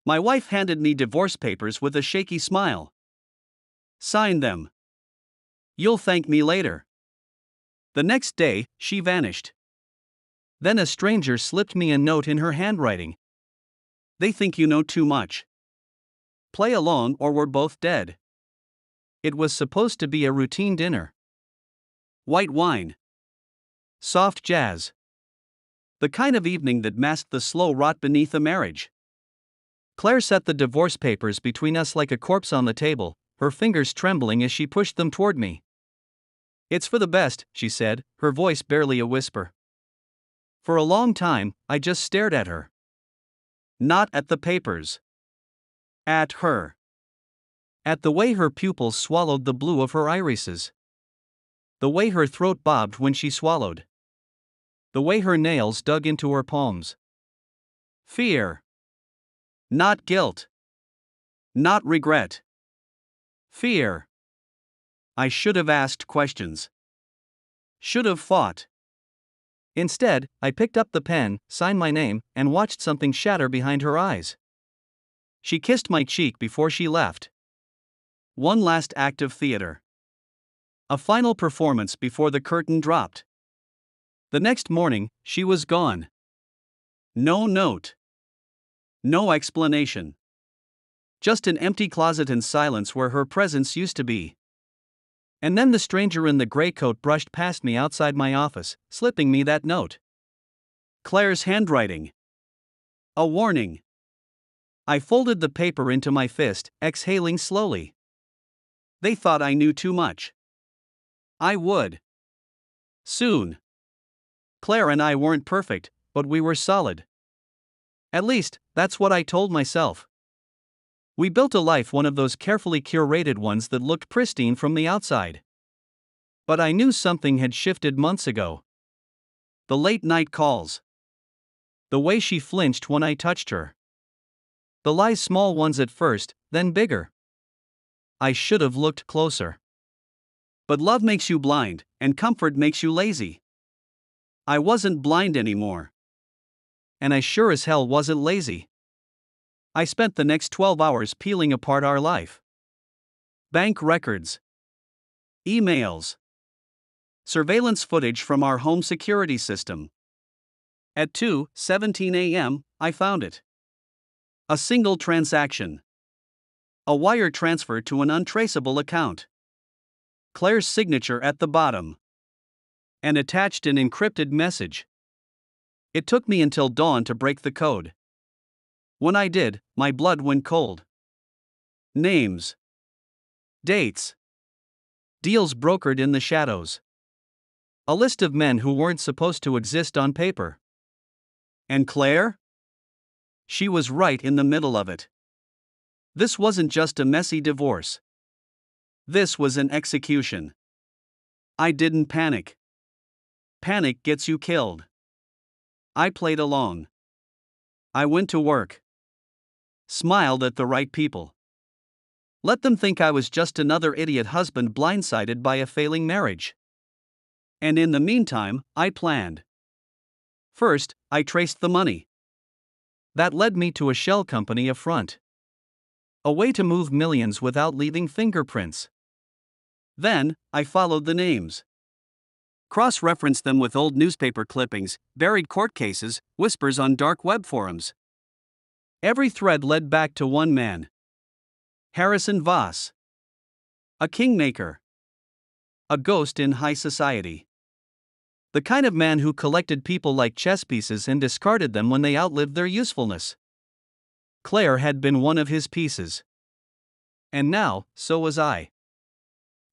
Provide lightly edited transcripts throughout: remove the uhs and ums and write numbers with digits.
My wife handed me divorce papers with a shaky smile. Sign them. You'll thank me later. The next day, she vanished. Then a stranger slipped me a note in her handwriting. They think you know too much. Play along or we're both dead. It was supposed to be a routine dinner. White wine. Soft jazz. The kind of evening that masked the slow rot beneath a marriage. Claire set the divorce papers between us like a corpse on the table, her fingers trembling as she pushed them toward me. It's for the best, she said, her voice barely a whisper. For a long time, I just stared at her. Not at the papers. At her. At the way her pupils swallowed the blue of her irises. The way her throat bobbed when she swallowed. The way her nails dug into her palms. Fear. Not guilt. Not regret. Fear. I should have asked questions. Should have fought. Instead, I picked up the pen, signed my name, and watched something shatter behind her eyes. She kissed my cheek before she left. One last act of theater. A final performance before the curtain dropped. The next morning, she was gone. No note. No explanation. Just an empty closet and silence where her presence used to be. And then the stranger in the gray coat brushed past me outside my office, slipping me that note. Claire's handwriting. A warning. I folded the paper into my fist, exhaling slowly. They thought I knew too much. I would. Soon. Claire and I weren't perfect, but we were solid. At least, that's what I told myself. We built a life, one of those carefully curated ones that looked pristine from the outside. But I knew something had shifted months ago. The late night calls. The way she flinched when I touched her. The lies, small ones at first, then bigger. I should have looked closer. But love makes you blind, and comfort makes you lazy. I wasn't blind anymore. And I sure as hell wasn't lazy. I spent the next 12 hours peeling apart our life. Bank records. Emails. Surveillance footage from our home security system. At 2:17 a.m., I found it. A single transaction. A wire transfer to an untraceable account. Claire's signature at the bottom. And attached an encrypted message. It took me until dawn to break the code. When I did, my blood went cold. Names. Dates. Deals brokered in the shadows. A list of men who weren't supposed to exist on paper. And Claire? She was right in the middle of it. This wasn't just a messy divorce. This was an execution. I didn't panic. Panic gets you killed. I played along. I went to work. Smiled at the right people. Let them think I was just another idiot husband blindsided by a failing marriage. And in the meantime, I planned. First, I traced the money. That led me to a shell company up front. A way to move millions without leaving fingerprints. Then, I followed the names. Cross-referenced them with old newspaper clippings, buried court cases, whispers on dark web forums. Every thread led back to one man. Harrison Voss. A kingmaker. A ghost in high society. The kind of man who collected people like chess pieces and discarded them when they outlived their usefulness. Claire had been one of his pieces. And now, so was I.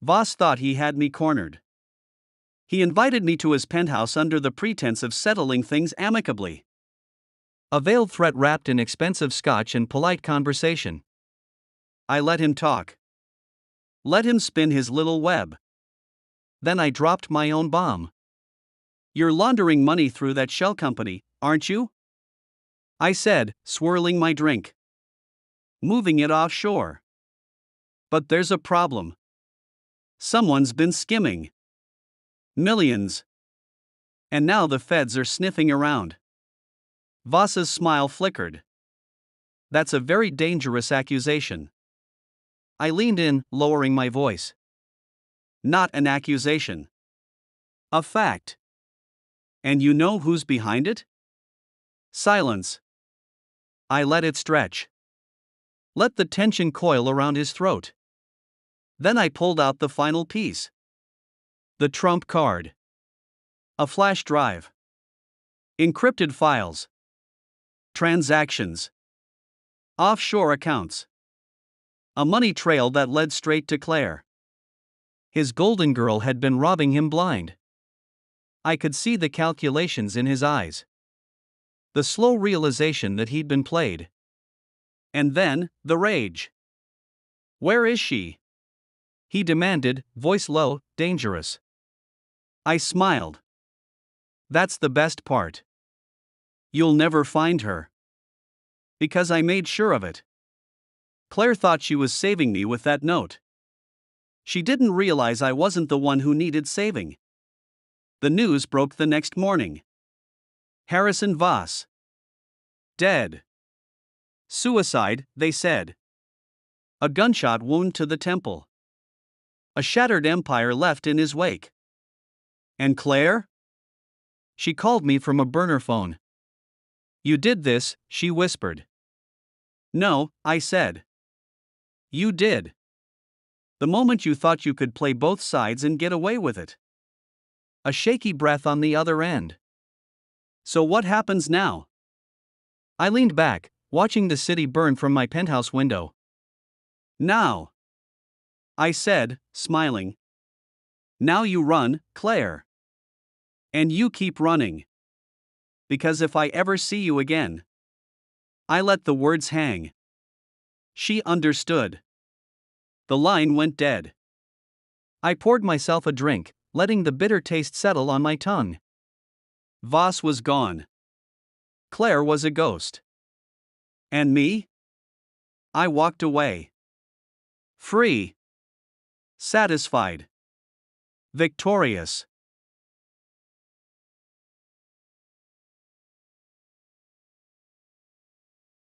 Voss thought he had me cornered. He invited me to his penthouse under the pretense of settling things amicably. A veiled threat wrapped in expensive scotch and polite conversation. I let him talk. Let him spin his little web. Then I dropped my own bomb. You're laundering money through that shell company, aren't you? I said, swirling my drink. Moving it offshore. But there's a problem. Someone's been skimming. Millions. And now the feds are sniffing around. Voss's smile flickered. That's a very dangerous accusation. I leaned in, lowering my voice. Not an accusation. A fact. And you know who's behind it? Silence. I let it stretch. Let the tension coil around his throat. Then I pulled out the final piece. The trump card. A flash drive. Encrypted files. Transactions. Offshore accounts. A money trail that led straight to Claire. His golden girl had been robbing him blind. I could see the calculations in his eyes. The slow realization that he'd been played. And then, the rage. Where is she? He demanded, voice low, dangerous. I smiled. That's the best part. You'll never find her. Because I made sure of it. Claire thought she was saving me with that note. She didn't realize I wasn't the one who needed saving. The news broke the next morning. Harrison Voss. Dead. Suicide, they said. A gunshot wound to the temple. A shattered empire left in his wake. And Claire? She called me from a burner phone. You did this, she whispered. No, I said. You did. The moment you thought you could play both sides and get away with it. A shaky breath on the other end. So what happens now? I leaned back, watching the city burn from my penthouse window. Now, I said, smiling. Now you run, Claire. And you keep running. Because if I ever see you again. I let the words hang. She understood. The line went dead. I poured myself a drink, letting the bitter taste settle on my tongue. Voss was gone. Claire was a ghost. And me? I walked away. Free. Satisfied. Victorious.